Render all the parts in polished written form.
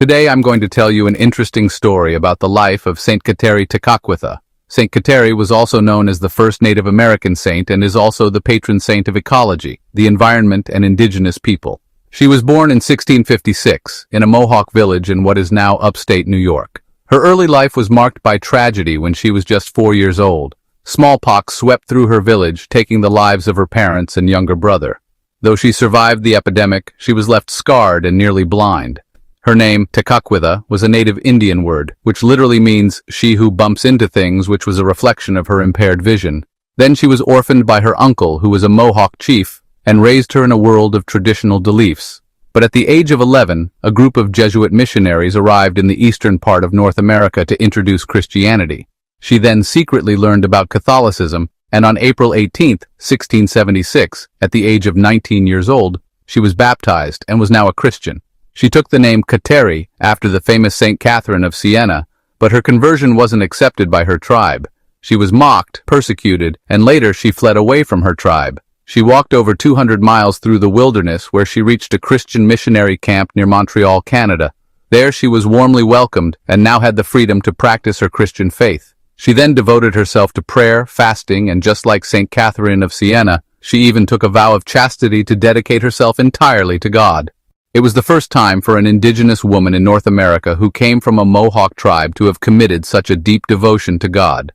Today I'm going to tell you an interesting story about the life of Saint Kateri Tekakwitha. Saint Kateri was also known as the first Native American saint and is also the patron saint of ecology, the environment, and indigenous people. She was born in 1656 in a Mohawk village in what is now upstate New York. Her early life was marked by tragedy when she was just 4 years old. Smallpox swept through her village, taking the lives of her parents and younger brother. Though she survived the epidemic, she was left scarred and nearly blind. Her name, Tekakwitha, was a native Indian word, which literally means she who bumps into things, which was a reflection of her impaired vision. Then she was orphaned by her uncle, who was a Mohawk chief, and raised her in a world of traditional beliefs. But at the age of 11, a group of Jesuit missionaries arrived in the eastern part of North America to introduce Christianity. She then secretly learned about Catholicism, and on April 18, 1676, at the age of 19 years old, she was baptized and was now a Christian. She took the name Kateri after the famous Saint Catherine of Siena, but her conversion wasn't accepted by her tribe. She was mocked, persecuted, and later she fled away from her tribe. She walked over 200 miles through the wilderness where she reached a Christian missionary camp near Montreal, Canada. There she was warmly welcomed and now had the freedom to practice her Christian faith. She then devoted herself to prayer, fasting, and just like Saint Catherine of Siena, she even took a vow of chastity to dedicate herself entirely to God. It was the first time for an indigenous woman in North America who came from a Mohawk tribe to have committed such a deep devotion to God.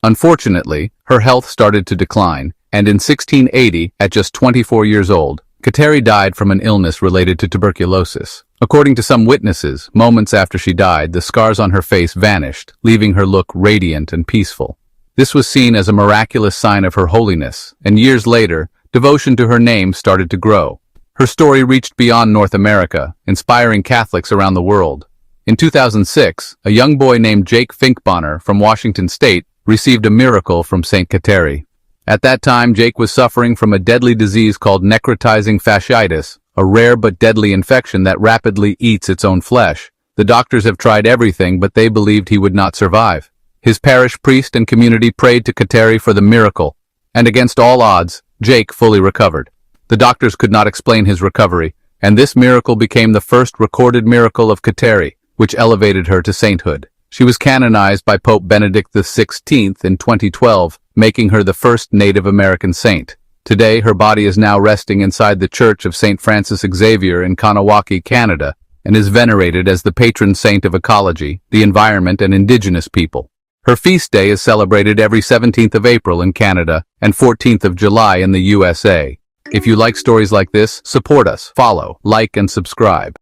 Unfortunately, her health started to decline, and in 1680, at just 24 years old, Kateri died from an illness related to tuberculosis. According to some witnesses, moments after she died, the scars on her face vanished, leaving her look radiant and peaceful. This was seen as a miraculous sign of her holiness, and years later, devotion to her name started to grow. Her story reached beyond North America, inspiring Catholics around the world. In 2006, a young boy named Jake Finkbonner from Washington State received a miracle from Saint Kateri. At that time, Jake was suffering from a deadly disease called necrotizing fasciitis, a rare but deadly infection that rapidly eats its own flesh. The doctors have tried everything, but they believed he would not survive. His parish priest and community prayed to Kateri for the miracle, and against all odds, Jake fully recovered. The doctors could not explain his recovery, and this miracle became the first recorded miracle of Kateri, which elevated her to sainthood. She was canonized by Pope Benedict XVI in 2012, making her the first Native American saint. Today, her body is now resting inside the Church of St. Francis Xavier in Kanawaki, Canada, and is venerated as the patron saint of ecology, the environment, and indigenous people. Her feast day is celebrated every 17th of April in Canada and 14th of July in the USA. If you like stories like this, support us, follow, like, and subscribe.